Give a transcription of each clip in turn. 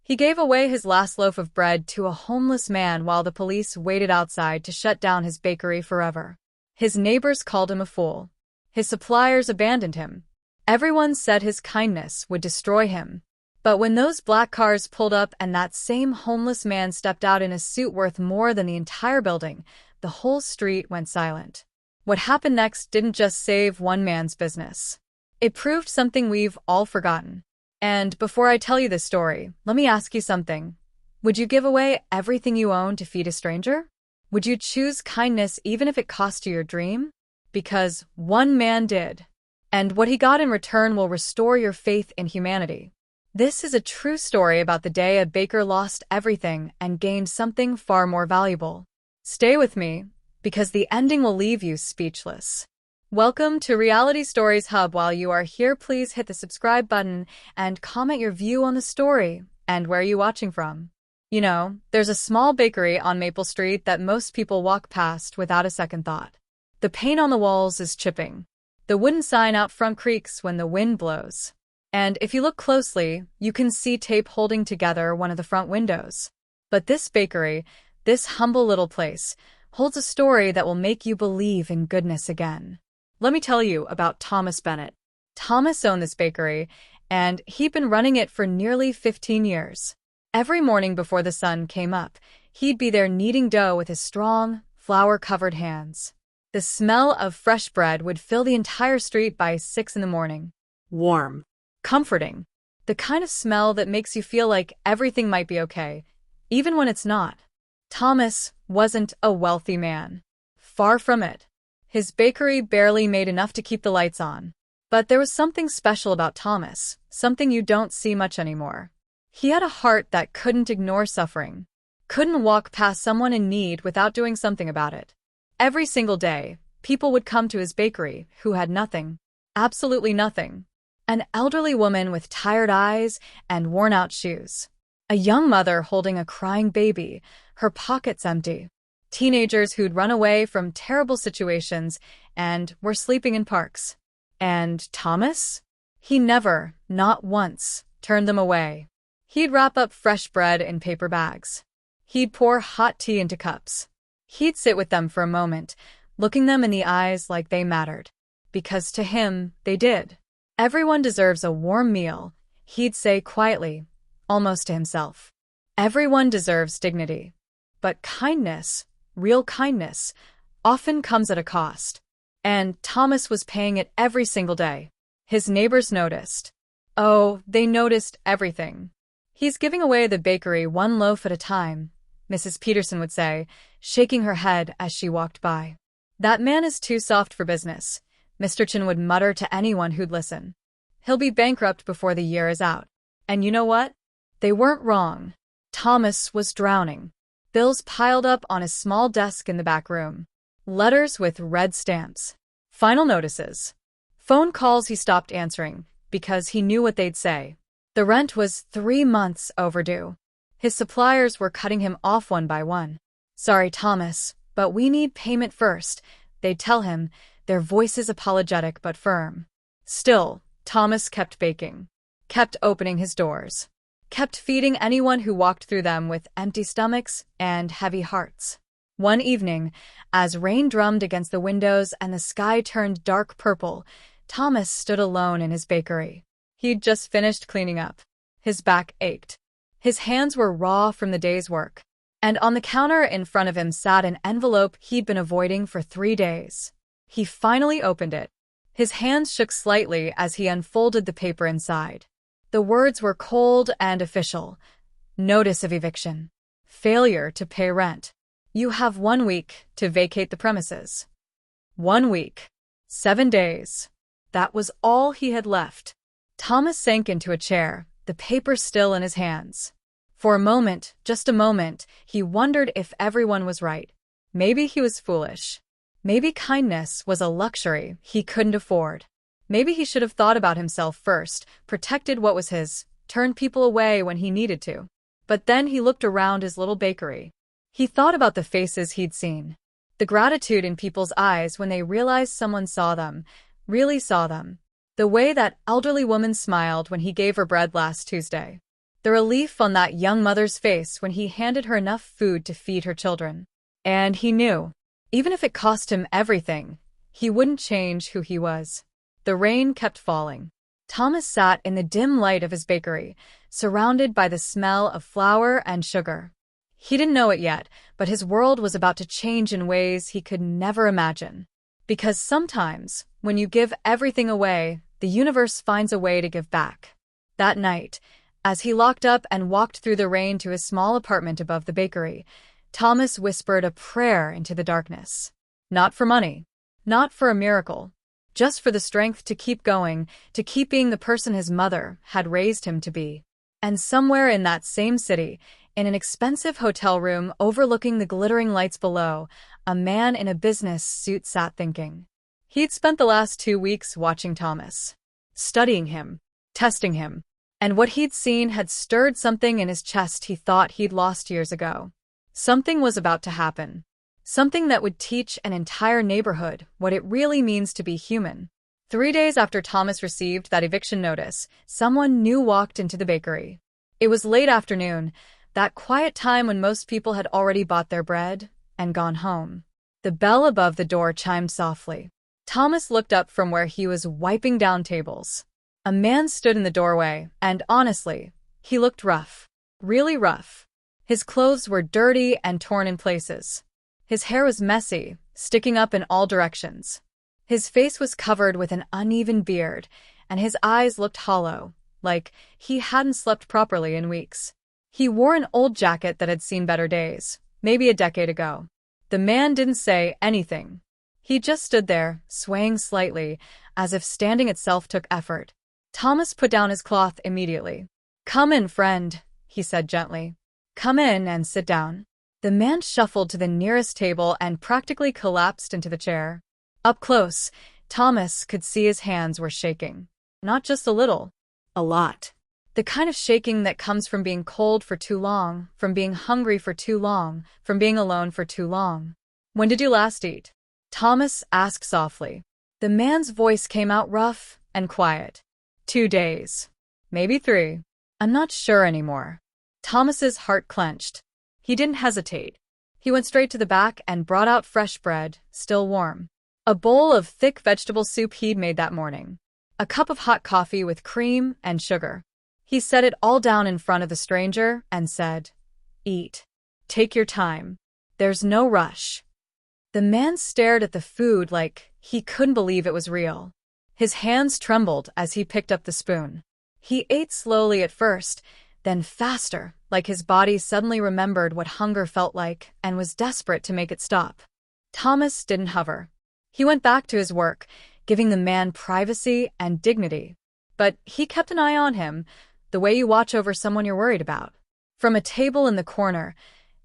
He gave away his last loaf of bread to a homeless man while the police waited outside to shut down his bakery forever. His neighbors called him a fool. His suppliers abandoned him. Everyone said his kindness would destroy him. But when those black cars pulled up and that same homeless man stepped out in a suit worth more than the entire building, the whole street went silent. What happened next didn't just save one man's business. It proved something we've all forgotten. And before I tell you this story, let me ask you something. Would you give away everything you own to feed a stranger? Would you choose kindness even if it cost you your dream? Because one man did. And what he got in return will restore your faith in humanity. This is a true story about the day a baker lost everything and gained something far more valuable. Stay with me, because the ending will leave you speechless. Welcome to Reality Stories Hub. While you are here, please hit the subscribe button and comment your view on the story and where you're watching from. You know, there's a small bakery on Maple Street that most people walk past without a second thought. The paint on the walls is chipping. The wooden sign out front creaks when the wind blows. And if you look closely, you can see tape holding together one of the front windows. But this bakery, this humble little place, holds a story that will make you believe in goodness again. Let me tell you about Thomas Bennett. Thomas owned this bakery, and he'd been running it for nearly 15 years. Every morning before the sun came up, he'd be there kneading dough with his strong, flour-covered hands. The smell of fresh bread would fill the entire street by 6 in the morning. Warm. Comforting. The kind of smell that makes you feel like everything might be okay, even when it's not. Thomas wasn't a wealthy man. Far from it. His bakery barely made enough to keep the lights on. But there was something special about Thomas, something you don't see much anymore. He had a heart that couldn't ignore suffering, couldn't walk past someone in need without doing something about it. Every single day, people would come to his bakery who had nothing, absolutely nothing. An elderly woman with tired eyes and worn-out shoes. A young mother holding a crying baby, her pockets empty. Teenagers who'd run away from terrible situations and were sleeping in parks. And Thomas? He never, not once, turned them away. He'd wrap up fresh bread in paper bags. He'd pour hot tea into cups. He'd sit with them for a moment, looking them in the eyes like they mattered. Because to him, they did. Everyone deserves a warm meal, he'd say quietly, almost to himself. Everyone deserves dignity. But kindness, real kindness, often comes at a cost. And Thomas was paying it every single day. His neighbors noticed. Oh, they noticed everything. He's giving away the bakery one loaf at a time, Mrs. Peterson would say, shaking her head as she walked by. That man is too soft for business, Mr. Chin would mutter to anyone who'd listen. He'll be bankrupt before the year is out. And you know what? They weren't wrong. Thomas was drowning. Bills piled up on his small desk in the back room. Letters with red stamps. Final notices. Phone calls he stopped answering because he knew what they'd say. The rent was 3 months overdue. His suppliers were cutting him off one by one. Sorry, Thomas, but we need payment first, they'd tell him, their voices apologetic but firm. Still, Thomas kept baking, kept opening his doors, kept feeding anyone who walked through them with empty stomachs and heavy hearts. One evening, as rain drummed against the windows and the sky turned dark purple, Thomas stood alone in his bakery. He'd just finished cleaning up. His back ached. His hands were raw from the day's work. And on the counter in front of him sat an envelope he'd been avoiding for 3 days. He finally opened it. His hands shook slightly as he unfolded the paper inside. The words were cold and official. Notice of eviction. Failure to pay rent. You have 1 week to vacate the premises. 1 week. 7 days. That was all he had left. Thomas sank into a chair, the paper still in his hands. For a moment, just a moment, he wondered if everyone was right. Maybe he was foolish. Maybe kindness was a luxury he couldn't afford. Maybe he should have thought about himself first, protected what was his, turned people away when he needed to. But then he looked around his little bakery. He thought about the faces he'd seen. The gratitude in people's eyes when they realized someone saw them, really saw them. The way that elderly woman smiled when he gave her bread last Tuesday. The relief on that young mother's face when he handed her enough food to feed her children. And he knew, even if it cost him everything, he wouldn't change who he was. The rain kept falling. Thomas sat in the dim light of his bakery, surrounded by the smell of flour and sugar. He didn't know it yet, but his world was about to change in ways he could never imagine. Because sometimes, when you give everything away, the universe finds a way to give back. That night, as he locked up and walked through the rain to his small apartment above the bakery, Thomas whispered a prayer into the darkness. Not for money, not for a miracle, just for the strength to keep going, to keep being the person his mother had raised him to be. And somewhere in that same city, in an expensive hotel room overlooking the glittering lights below, a man in a business suit sat thinking. He'd spent the last 2 weeks watching Thomas, studying him, testing him, and what he'd seen had stirred something in his chest he thought he'd lost years ago. Something was about to happen. Something that would teach an entire neighborhood what it really means to be human. 3 days after Thomas received that eviction notice, someone new walked into the bakery. It was late afternoon, that quiet time when most people had already bought their bread and gone home. The bell above the door chimed softly. Thomas looked up from where he was wiping down tables. A man stood in the doorway, and honestly, he looked rough. Really rough. His clothes were dirty and torn in places. His hair was messy, sticking up in all directions. His face was covered with an uneven beard, and his eyes looked hollow, like he hadn't slept properly in weeks. He wore an old jacket that had seen better days, maybe a decade ago. The man didn't say anything. He just stood there, swaying slightly, as if standing itself took effort. Thomas put down his cloth immediately. "Come in, friend," he said gently. "Come in and sit down." The man shuffled to the nearest table and practically collapsed into the chair. Up close, Thomas could see his hands were shaking. Not just a little. A lot. The kind of shaking that comes from being cold for too long, from being hungry for too long, from being alone for too long. "When did you last eat?" Thomas asked softly. The man's voice came out rough and quiet. 2 days. Maybe 3. I'm not sure anymore. Thomas's heart clenched. He didn't hesitate. He went straight to the back and brought out fresh bread, still warm. A bowl of thick vegetable soup he'd made that morning. A cup of hot coffee with cream and sugar. He set it all down in front of the stranger and said, "Eat. Take your time. There's no rush." The man stared at the food like he couldn't believe it was real. His hands trembled as he picked up the spoon. He ate slowly at first, then faster, like his body suddenly remembered what hunger felt like and was desperate to make it stop. Thomas didn't hover. He went back to his work, giving the man privacy and dignity. But he kept an eye on him, the way you watch over someone you're worried about. From a table in the corner,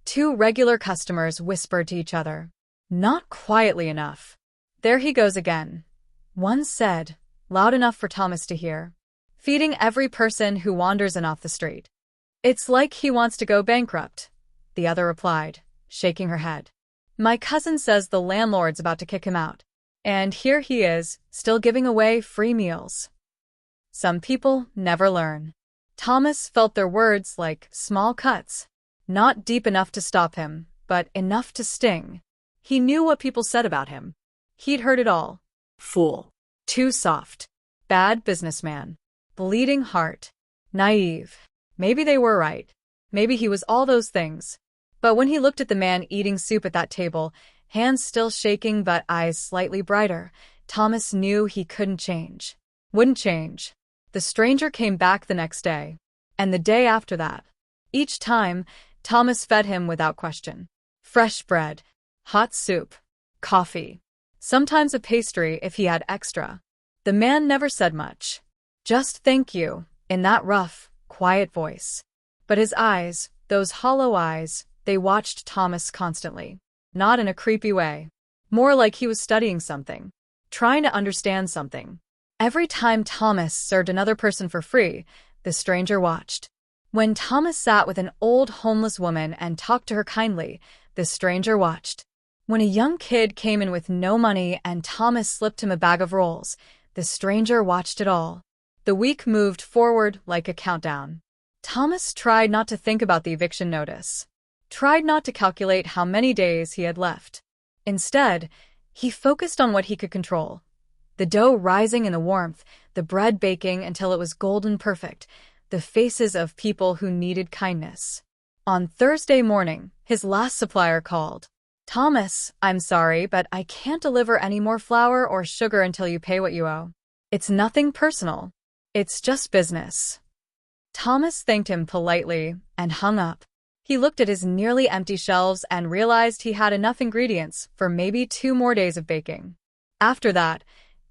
2 regular customers whispered to each other. Not quietly enough. "There he goes again," one said, loud enough for Thomas to hear. "Feeding every person who wanders in off the street. It's like he wants to go bankrupt," the other replied, shaking her head. "My cousin says the landlord's about to kick him out. And here he is, still giving away free meals." Some people never learn. Thomas felt their words like small cuts. Not deep enough to stop him, but enough to sting. He knew what people said about him. He'd heard it all. Fool. Too soft. Bad businessman. Bleeding heart. Naive. Maybe they were right. Maybe he was all those things. But when he looked at the man eating soup at that table, hands still shaking but eyes slightly brighter, Thomas knew he couldn't change. Wouldn't change. The stranger came back the next day. And the day after that. Each time, Thomas fed him without question. Fresh bread. Hot soup. Coffee. Sometimes a pastry if he had extra. The man never said much. Just "thank you," in that rough, quiet voice. But his eyes, those hollow eyes, they watched Thomas constantly. Not in a creepy way. More like he was studying something. Trying to understand something. Every time Thomas served another person for free, the stranger watched. When Thomas sat with an old homeless woman and talked to her kindly, the stranger watched. When a young kid came in with no money and Thomas slipped him a bag of rolls, the stranger watched it all. The week moved forward like a countdown. Thomas tried not to think about the eviction notice, tried not to calculate how many days he had left. Instead, he focused on what he could control. The dough rising in the warmth, the bread baking until it was golden perfect, the faces of people who needed kindness. On Thursday morning, his last supplier called. "Thomas, I'm sorry, but I can't deliver any more flour or sugar until you pay what you owe. It's nothing personal. It's just business." Thomas thanked him politely and hung up. He looked at his nearly empty shelves and realized he had enough ingredients for maybe 2 more days of baking. After that,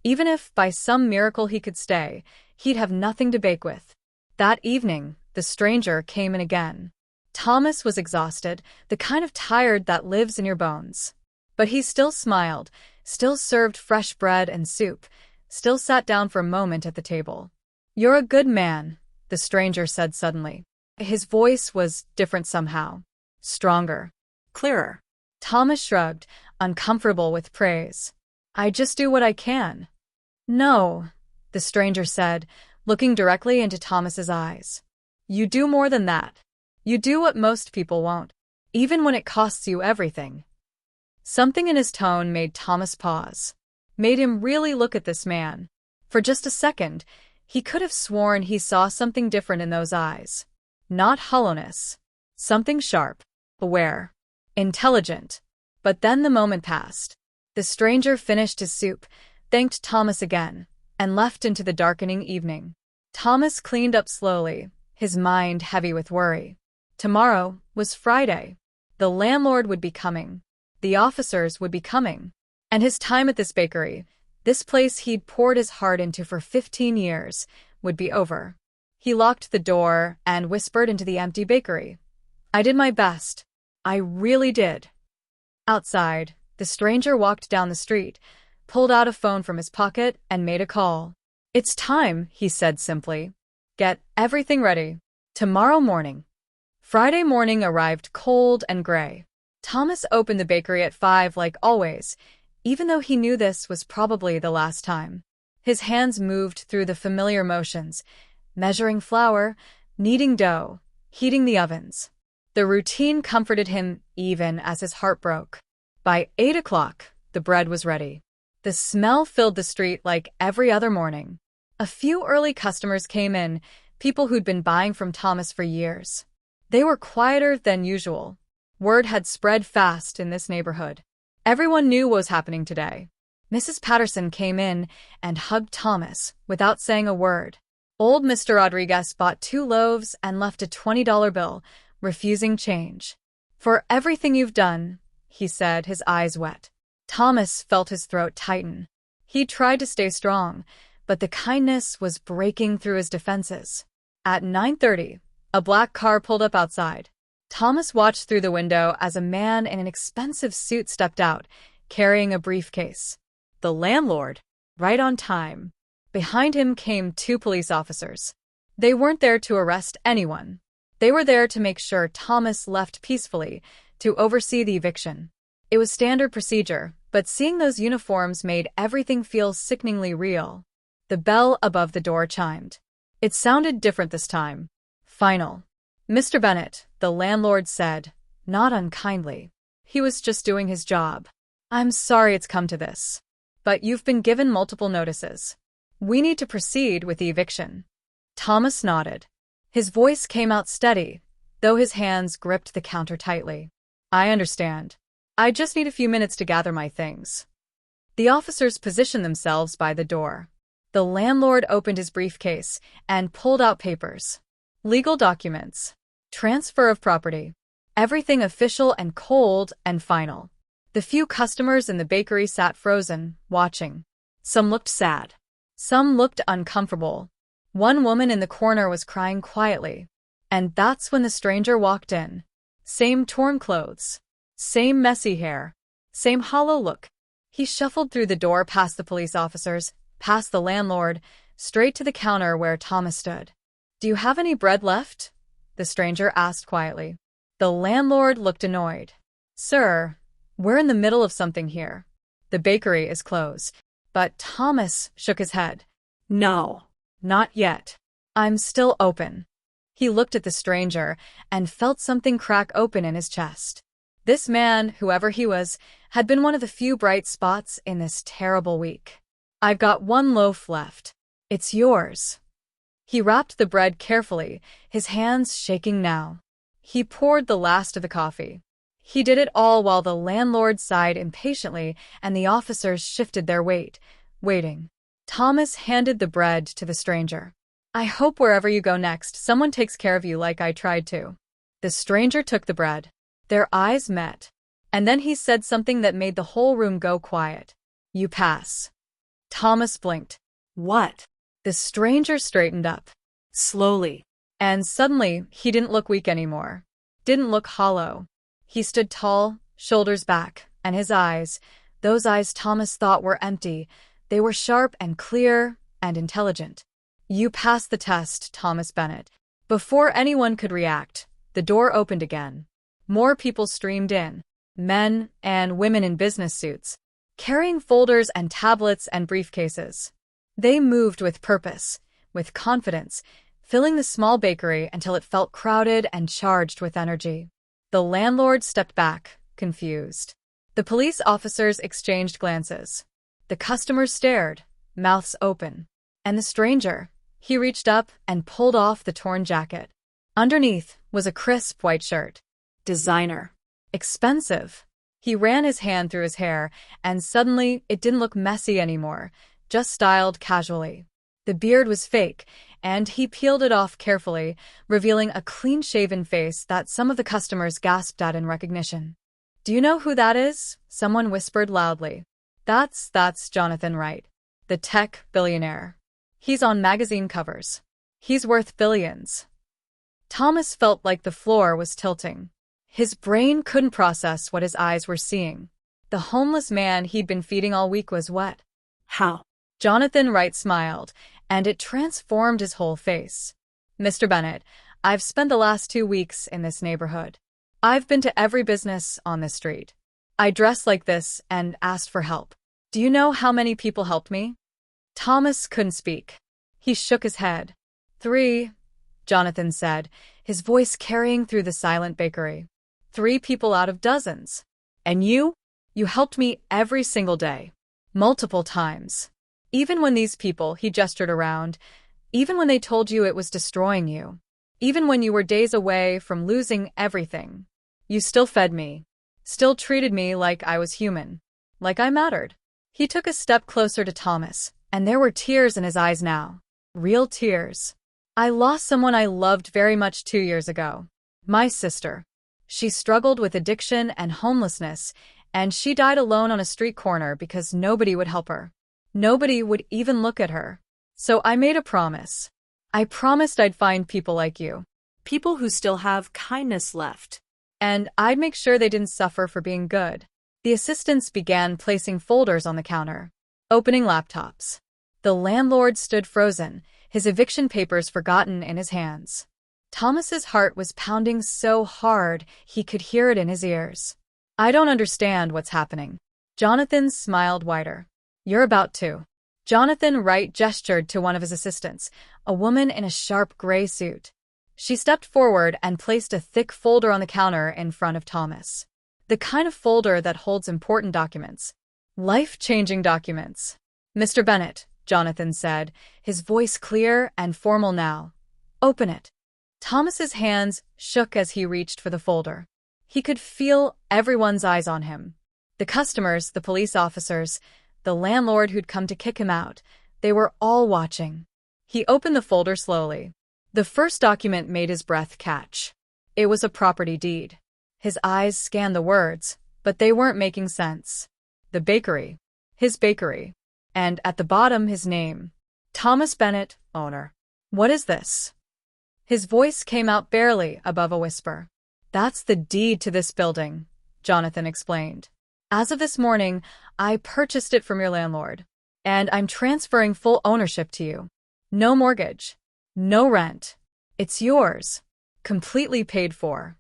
even if by some miracle he could stay, he'd have nothing to bake with. That evening, the stranger came in again. Thomas was exhausted, the kind of tired that lives in your bones. But he still smiled, still served fresh bread and soup, still sat down for a moment at the table. "You're a good man," the stranger said suddenly. His voice was different somehow. Stronger. Clearer. Thomas shrugged, uncomfortable with praise. "I just do what I can." "No," the stranger said, looking directly into Thomas's eyes. "You do more than that. You do what most people won't, even when it costs you everything." Something in his tone made Thomas pause, made him really look at this man. For just a second, he could have sworn he saw something different in those eyes. Not hollowness. Something sharp, aware, intelligent. But then the moment passed. The stranger finished his soup, thanked Thomas again, and left into the darkening evening. Thomas cleaned up slowly, his mind heavy with worry. Tomorrow was Friday. The landlord would be coming. The officers would be coming. And his time at this bakery, this place he'd poured his heart into for 15 years, would be over. He locked the door and whispered into the empty bakery. "I did my best. I really did." Outside, the stranger walked down the street, pulled out a phone from his pocket, and made a call. "It's time," he said simply. "Get everything ready. Tomorrow morning." Friday morning arrived cold and gray. Thomas opened the bakery at 5 like always, even though he knew this was probably the last time. His hands moved through the familiar motions, measuring flour, kneading dough, heating the ovens. The routine comforted him even as his heart broke. By 8 o'clock, the bread was ready. The smell filled the street like every other morning. A few early customers came in, people who'd been buying from Thomas for years. They were quieter than usual. Word had spread fast in this neighborhood. Everyone knew what was happening today. Mrs. Patterson came in and hugged Thomas without saying a word. Old Mr. Rodriguez bought 2 loaves and left a $20 bill, refusing change. "For everything you've done," he said, his eyes wet. Thomas felt his throat tighten. He tried to stay strong, but the kindness was breaking through his defenses. At 9:30, a black car pulled up outside. Thomas watched through the window as a man in an expensive suit stepped out, carrying a briefcase. The landlord, right on time. Behind him came 2 police officers. They weren't there to arrest anyone. They were there to make sure Thomas left peacefully, to oversee the eviction. It was standard procedure, but seeing those uniforms made everything feel sickeningly real. The bell above the door chimed. It sounded different this time. Final. "Mr. Bennett," the landlord said, not unkindly. He was just doing his job. "I'm sorry it's come to this. But you've been given multiple notices. We need to proceed with the eviction." Thomas nodded. His voice came out steady, though his hands gripped the counter tightly. "I understand. I just need a few minutes to gather my things." The officers positioned themselves by the door. The landlord opened his briefcase and pulled out papers. Legal documents. Transfer of property. Everything official and cold and final. The few customers in the bakery sat frozen, watching. Some looked sad. Some looked uncomfortable. One woman in the corner was crying quietly. And that's when the stranger walked in. Same torn clothes. Same messy hair. Same hollow look. He shuffled through the door past the police officers, past the landlord, straight to the counter where Thomas stood. "Do you have any bread left?" the stranger asked quietly. The landlord looked annoyed. "Sir, we're in the middle of something here. The bakery is closed." But Thomas shook his head. "No, not yet. I'm still open." He looked at the stranger and felt something crack open in his chest. This man, whoever he was, had been one of the few bright spots in this terrible week. "I've got one loaf left. It's yours." He wrapped the bread carefully, his hands shaking now. He poured the last of the coffee. He did it all while the landlord sighed impatiently and the officers shifted their weight, waiting. Thomas handed the bread to the stranger. "I hope wherever you go next, someone takes care of you like I tried to." The stranger took the bread. Their eyes met. And then he said something that made the whole room go quiet. "You pass." Thomas blinked. "What?" The stranger straightened up. Slowly. And suddenly, he didn't look weak anymore. Didn't look hollow. He stood tall, shoulders back, and his eyes, those eyes Thomas thought were empty, they were sharp and clear and intelligent. "You passed the test, Thomas Bennett." Before anyone could react, the door opened again. More people streamed in. Men and women in business suits, carrying folders and tablets and briefcases. They moved with purpose, with confidence, filling the small bakery until it felt crowded and charged with energy. The landlord stepped back, confused. The police officers exchanged glances. The customers stared, mouths open. And the stranger, he reached up and pulled off the torn jacket. Underneath was a crisp white shirt. Designer. Expensive. He ran his hand through his hair, and suddenly it didn't look messy anymore, just styled casually. The beard was fake, and he peeled it off carefully, revealing a clean-shaven face that some of the customers gasped at in recognition. "Do you know who that is?" someone whispered loudly. That's Jonathan Wright, the tech billionaire. He's on magazine covers. He's worth billions." Thomas felt like the floor was tilting. His brain couldn't process what his eyes were seeing. The homeless man he'd been feeding all week was what? How? Jonathan Wright smiled, and it transformed his whole face. "Mr. Bennett, I've spent the last 2 weeks in this neighborhood. I've been to every business on this street. I dressed like this and asked for help. Do you know how many people helped me?" Thomas couldn't speak. He shook his head. 3, Jonathan said, his voice carrying through the silent bakery. 3 people out of dozens. "And you? You helped me every single day. Multiple times. Even when these people," he gestured around, "even when they told you it was destroying you. Even when you were days away from losing everything. You still fed me. Still treated me like I was human. Like I mattered." He took a step closer to Thomas, and there were tears in his eyes now. Real tears. "I lost someone I loved very much 2 years ago. My sister. She struggled with addiction and homelessness, and she died alone on a street corner because nobody would help her. Nobody would even look at her. So I made a promise. I promised I'd find people like you. People who still have kindness left. And I'd make sure they didn't suffer for being good." The assistants began placing folders on the counter, opening laptops. The landlord stood frozen, his eviction papers forgotten in his hands. Thomas's heart was pounding so hard he could hear it in his ears. "I don't understand what's happening." Jonathan smiled wider. "You're about to." Jonathan Wright gestured to one of his assistants, a woman in a sharp gray suit. She stepped forward and placed a thick folder on the counter in front of Thomas. The kind of folder that holds important documents. Life-changing documents. "Mr. Bennett," Jonathan said, his voice clear and formal now. "Open it." Thomas's hands shook as he reached for the folder. He could feel everyone's eyes on him. The customers, the police officers, the landlord who'd come to kick him out, they were all watching. He opened the folder slowly. The first document made his breath catch. It was a property deed. His eyes scanned the words, but they weren't making sense. The bakery. His bakery. And at the bottom his name. Thomas Bennett, owner. "What is this?" His voice came out barely above a whisper. "That's the deed to this building," Jonathan explained. "As of this morning, I purchased it from your landlord. And I'm transferring full ownership to you. No mortgage. No rent. It's yours. Completely paid for."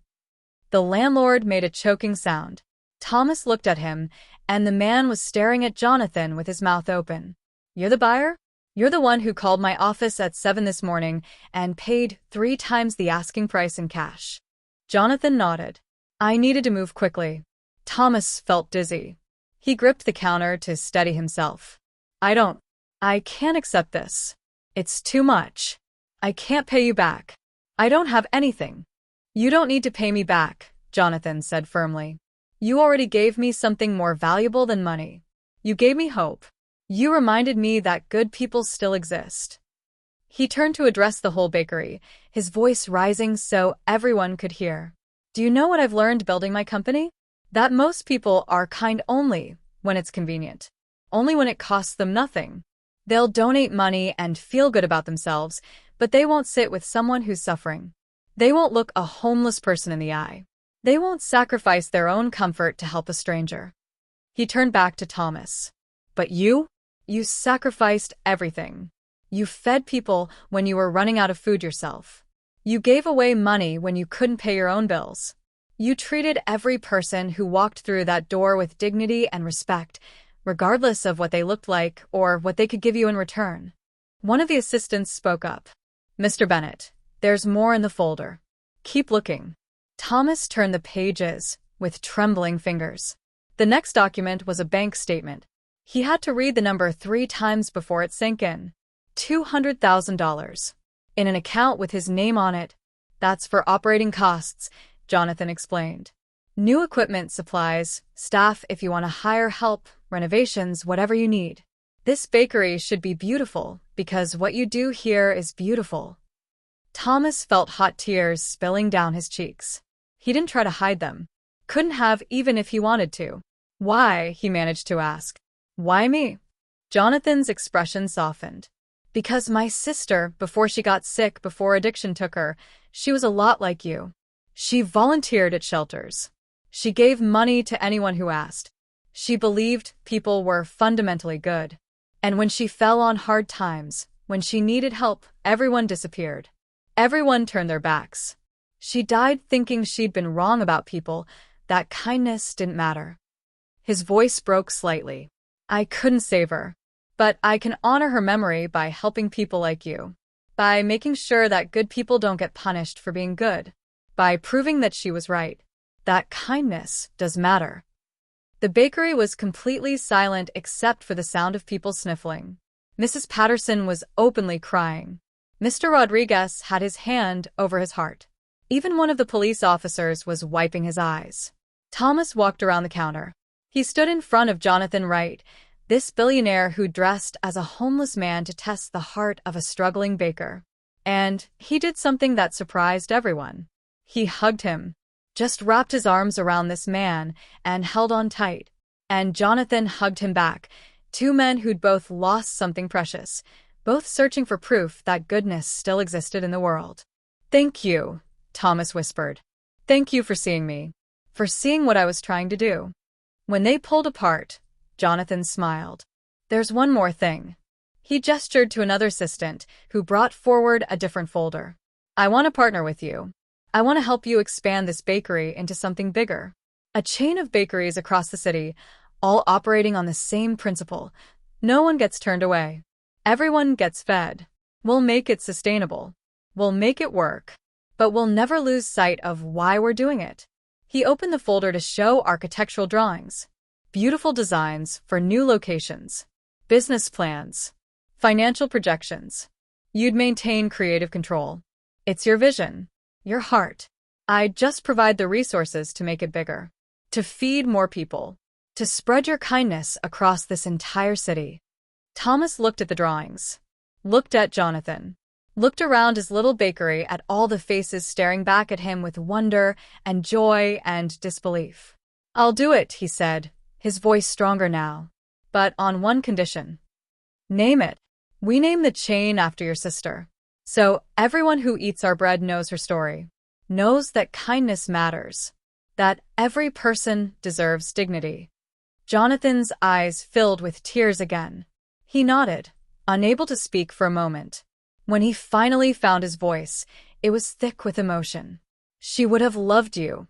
The landlord made a choking sound. Thomas looked at him, and the man was staring at Jonathan with his mouth open. "You're the buyer?" You're the one who called my office at 7 this morning and paid 3 times the asking price in cash. Jonathan nodded. I needed to move quickly. Thomas felt dizzy. He gripped the counter to steady himself. I can't accept this. It's too much. I can't pay you back. I don't have anything. You don't need to pay me back, Jonathan said firmly. You already gave me something more valuable than money. You gave me hope. You reminded me that good people still exist. He turned to address the whole bakery, his voice rising so everyone could hear. Do you know what I've learned building my company? That most people are kind only when it's convenient. Only when it costs them nothing. They'll donate money and feel good about themselves, but they won't sit with someone who's suffering. They won't look a homeless person in the eye. They won't sacrifice their own comfort to help a stranger. He turned back to Thomas. But you sacrificed everything. You fed people when you were running out of food yourself. You gave away money when you couldn't pay your own bills. You treated every person who walked through that door with dignity and respect, regardless of what they looked like or what they could give you in return. One of the assistants spoke up. Mr. Bennett, there's more in the folder. Keep looking. Thomas turned the pages with trembling fingers. The next document was a bank statement. He had to read the number 3 times before it sank in. $200,000. In an account with his name on it. That's for operating costs, Jonathan explained. New equipment, supplies, staff if you want to hire help, renovations, whatever you need. This bakery should be beautiful because what you do here is beautiful. Thomas felt hot tears spilling down his cheeks. He didn't try to hide them. Couldn't have even if he wanted to. Why, he managed to ask. Why me? Jonathan's expression softened. Because my sister, before she got sick, before addiction took her, she was a lot like you. She volunteered at shelters. She gave money to anyone who asked. She believed people were fundamentally good. And when she fell on hard times, when she needed help, everyone disappeared. Everyone turned their backs. She died thinking she'd been wrong about people, that kindness didn't matter. His voice broke slightly. I couldn't save her. But I can honor her memory by helping people like you. By making sure that good people don't get punished for being good. By proving that she was right. That kindness does matter. The bakery was completely silent except for the sound of people sniffling. Mrs. Patterson was openly crying. Mr. Rodriguez had his hand over his heart. Even one of the police officers was wiping his eyes. Thomas walked around the counter. He stood in front of Jonathan Wright, this billionaire who dressed as a homeless man to test the heart of a struggling baker. And he did something that surprised everyone. He hugged him. Just wrapped his arms around this man and held on tight. And Jonathan hugged him back, 2 men who'd both lost something precious, both searching for proof that goodness still existed in the world. Thank you, Thomas whispered. Thank you for seeing me. For seeing what I was trying to do. When they pulled apart, Jonathan smiled. There's one more thing. He gestured to another assistant, who brought forward a different folder. I want to partner with you. I want to help you expand this bakery into something bigger. A chain of bakeries across the city, all operating on the same principle. No one gets turned away. Everyone gets fed. We'll make it sustainable. We'll make it work. But we'll never lose sight of why we're doing it. He opened the folder to show architectural drawings. Beautiful designs for new locations. Business plans. Financial projections. You'd maintain creative control. It's your vision. Your heart. I'd just provide the resources to make it bigger. To feed more people. To spread your kindness across this entire city. Thomas looked at the drawings. Looked at Jonathan. Looked around his little bakery at all the faces staring back at him with wonder and joy and disbelief. I'll do it, he said, his voice stronger now. But on one condition. Name it. We name the chain after your sister. So everyone who eats our bread knows her story. Knows that kindness matters. That every person deserves dignity. Jonathan's eyes filled with tears again. He nodded, unable to speak for a moment. When he finally found his voice, it was thick with emotion. She would have loved you.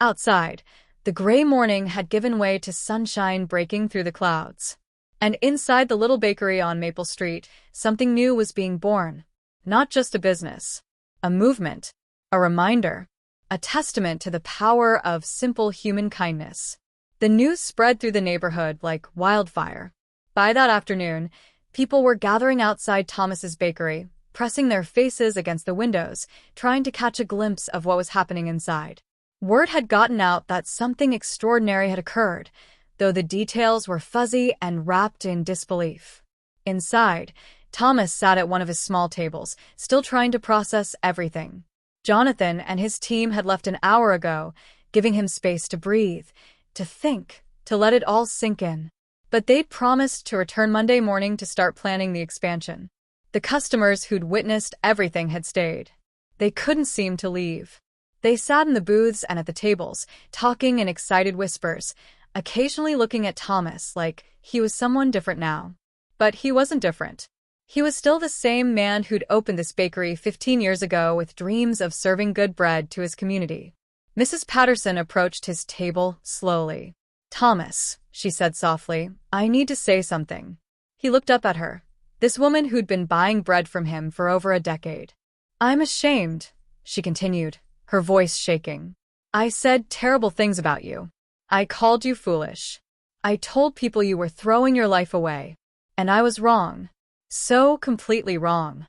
Outside, the gray morning had given way to sunshine breaking through the clouds. And inside the little bakery on Maple Street, something new was being born. Not just a business, a movement, a reminder, a testament to the power of simple human kindness. The news spread through the neighborhood like wildfire. By that afternoon, people were gathering outside Thomas's bakery, pressing their faces against the windows, trying to catch a glimpse of what was happening inside. Word had gotten out that something extraordinary had occurred, though the details were fuzzy and wrapped in disbelief. Inside, Thomas sat at one of his small tables, still trying to process everything. Jonathan and his team had left an hour ago, giving him space to breathe, to think, to let it all sink in. But they'd promised to return Monday morning to start planning the expansion. The customers who'd witnessed everything had stayed. They couldn't seem to leave. They sat in the booths and at the tables, talking in excited whispers, occasionally looking at Thomas like he was someone different now. But he wasn't different. He was still the same man who'd opened this bakery 15 years ago with dreams of serving good bread to his community. Mrs. Patterson approached his table slowly. "Thomas," she said softly, "I need to say something." He looked up at her, this woman who'd been buying bread from him for over a decade. "I'm ashamed," she continued, her voice shaking. "I said terrible things about you. I called you foolish. I told people you were throwing your life away. And I was wrong. So completely wrong."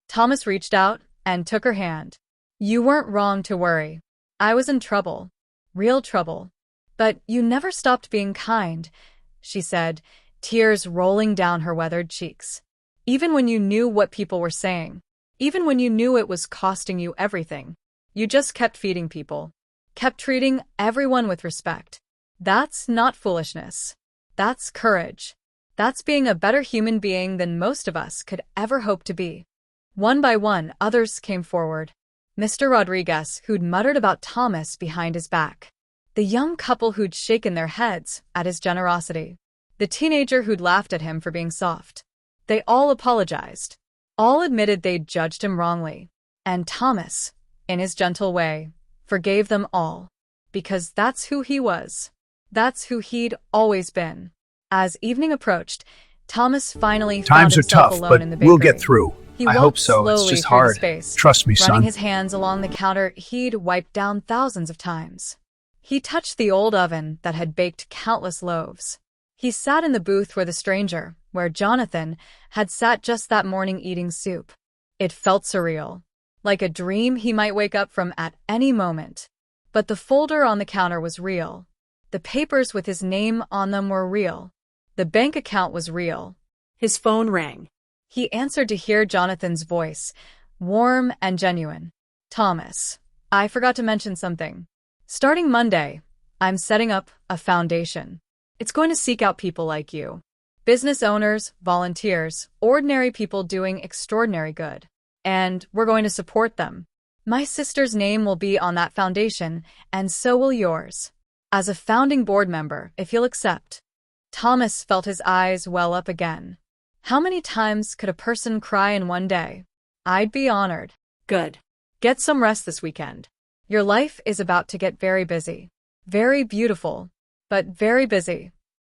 Thomas reached out and took her hand. "You weren't wrong to worry. I was in trouble. Real trouble. But you never stopped being kind," she said, tears rolling down her weathered cheeks. "Even when you knew what people were saying, even when you knew it was costing you everything, you just kept feeding people, kept treating everyone with respect. That's not foolishness. That's courage. That's being a better human being than most of us could ever hope to be." One by one, others came forward. Mr. Rodriguez, who'd muttered about Thomas behind his back. The young couple who'd shaken their heads at his generosity. The teenager who'd laughed at him for being soft. They all apologized. All admitted they'd judged him wrongly. And Thomas, in his gentle way, forgave them all. Because that's who he was. That's who he'd always been. As evening approached, Thomas finally found Times are himself tough, alone but in the bakery. we'll get through. He I walked hope so. It's slowly just through the hard. space, Trust me, running son. his hands along the counter he'd wiped down thousands of times. He touched the old oven that had baked countless loaves. He sat in the booth where the stranger, where Jonathan, had sat just that morning eating soup. It felt surreal, like a dream he might wake up from at any moment. But the folder on the counter was real. The papers with his name on them were real. The bank account was real. His phone rang. He answered to hear Jonathan's voice, warm and genuine. "Thomas, I forgot to mention something. Starting Monday, I'm setting up a foundation. It's going to seek out people like you. Business owners, volunteers, ordinary people doing extraordinary good. And we're going to support them. My sister's name will be on that foundation, and so will yours. As a founding board member, if you'll accept." Thomas felt his eyes well up again. How many times could a person cry in one day? "I'd be honored." "Good. Get some rest this weekend. Your life is about to get very busy. Very beautiful, but very busy."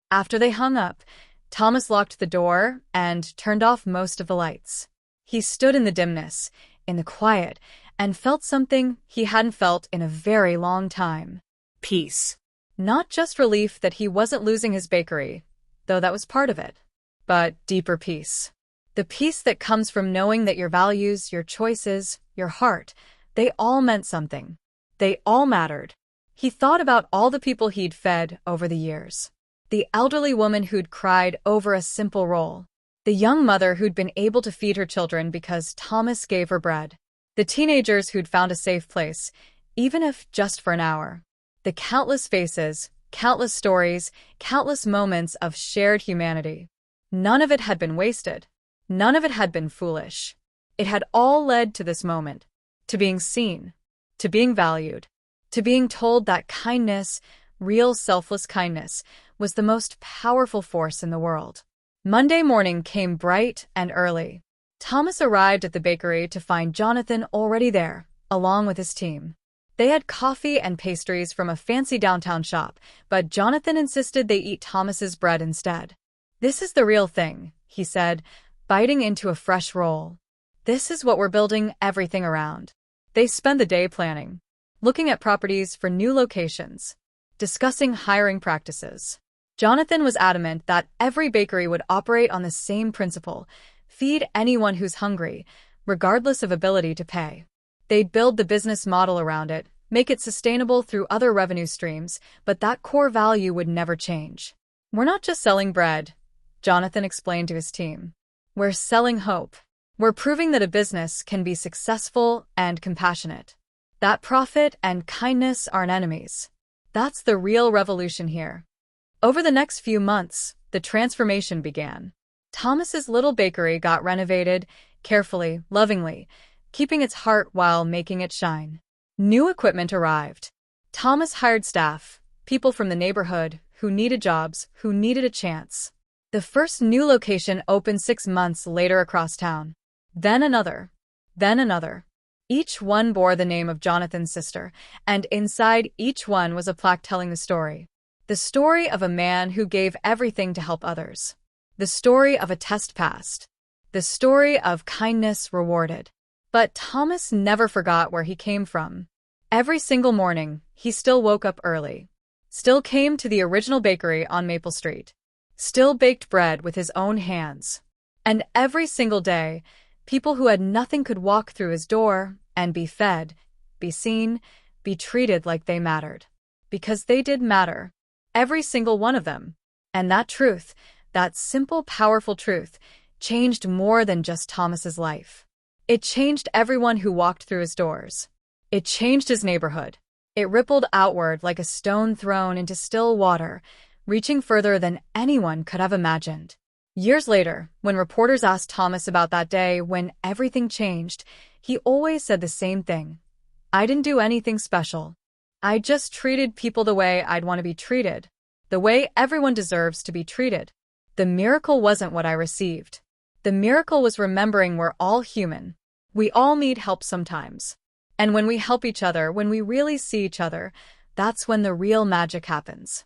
After they hung up, Thomas locked the door and turned off most of the lights. He stood in the dimness, in the quiet, and felt something he hadn't felt in a very long time. Peace. Not just relief that he wasn't losing his bakery, though that was part of it, but deeper peace. The peace that comes from knowing that your values, your choices, your heart, they all meant something. They all mattered. He thought about all the people he'd fed over the years. The elderly woman who'd cried over a simple roll. The young mother who'd been able to feed her children because Thomas gave her bread. The teenagers who'd found a safe place, even if just for an hour. The countless faces, countless stories, countless moments of shared humanity. None of it had been wasted. None of it had been foolish. It had all led to this moment, to being seen, to being valued, to being told that kindness, real selfless kindness, was the most powerful force in the world. Monday morning came bright and early. Thomas arrived at the bakery to find Jonathan already there, along with his team. They had coffee and pastries from a fancy downtown shop, but Jonathan insisted they eat Thomas's bread instead. "This is the real thing," he said, biting into a fresh roll. "This is what we're building everything around." They spend the day planning, looking at properties for new locations, discussing hiring practices. Jonathan was adamant that every bakery would operate on the same principle: feed anyone who's hungry, regardless of ability to pay. They'd build the business model around it, make it sustainable through other revenue streams, but that core value would never change. "We're not just selling bread," Jonathan explained to his team. "We're selling hope. We're proving that a business can be successful and compassionate. That profit and kindness aren't enemies. That's the real revolution here." Over the next few months, the transformation began. Thomas's little bakery got renovated, carefully, lovingly, keeping its heart while making it shine. New equipment arrived. Thomas hired staff, people from the neighborhood, who needed jobs, who needed a chance. The first new location opened 6 months later across town. Then another. Then another. Each one bore the name of Jonathan's sister, and inside each one was a plaque telling the story. The story of a man who gave everything to help others. The story of a test passed. The story of kindness rewarded. But Thomas never forgot where he came from. Every single morning, he still woke up early. Still came to the original bakery on Maple Street. Still baked bread with his own hands. And every single day, people who had nothing could walk through his door and be fed, be seen, be treated like they mattered. Because they did matter. Every single one of them. And that truth, that simple, powerful truth, changed more than just Thomas's life. It changed everyone who walked through his doors. It changed his neighborhood. It rippled outward like a stone thrown into still water, reaching further than anyone could have imagined. Years later, when reporters asked Thomas about that day when everything changed, he always said the same thing. "I didn't do anything special. I just treated people the way I'd want to be treated, the way everyone deserves to be treated. The miracle wasn't what I received. The miracle was remembering we're all human. We all need help sometimes. And when we help each other, when we really see each other, that's when the real magic happens."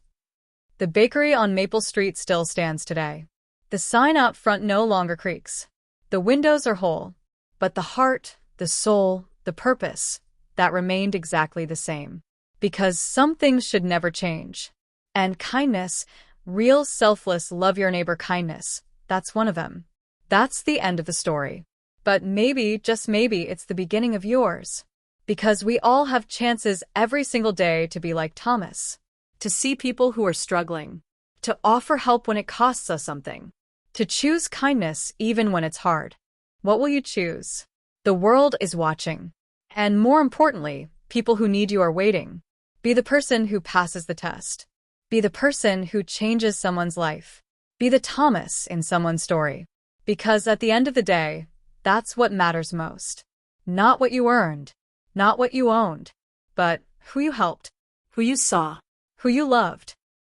The bakery on Maple Street still stands today. The sign out front no longer creaks. The windows are whole. But the heart, the soul, the purpose, that remained exactly the same. Because some things should never change. And kindness, real selfless love your neighbor kindness, that's one of them. That's the end of the story. But maybe, just maybe, it's the beginning of yours. Because we all have chances every single day to be like Thomas. To see people who are struggling. To offer help when it costs us something. To choose kindness even when it's hard. What will you choose? The world is watching. And more importantly, people who need you are waiting. Be the person who passes the test. Be the person who changes someone's life. Be the Thomas in someone's story. Because at the end of the day, that's what matters most. Not what you earned. Not what you owned. But who you helped. Who you saw. Who you loved.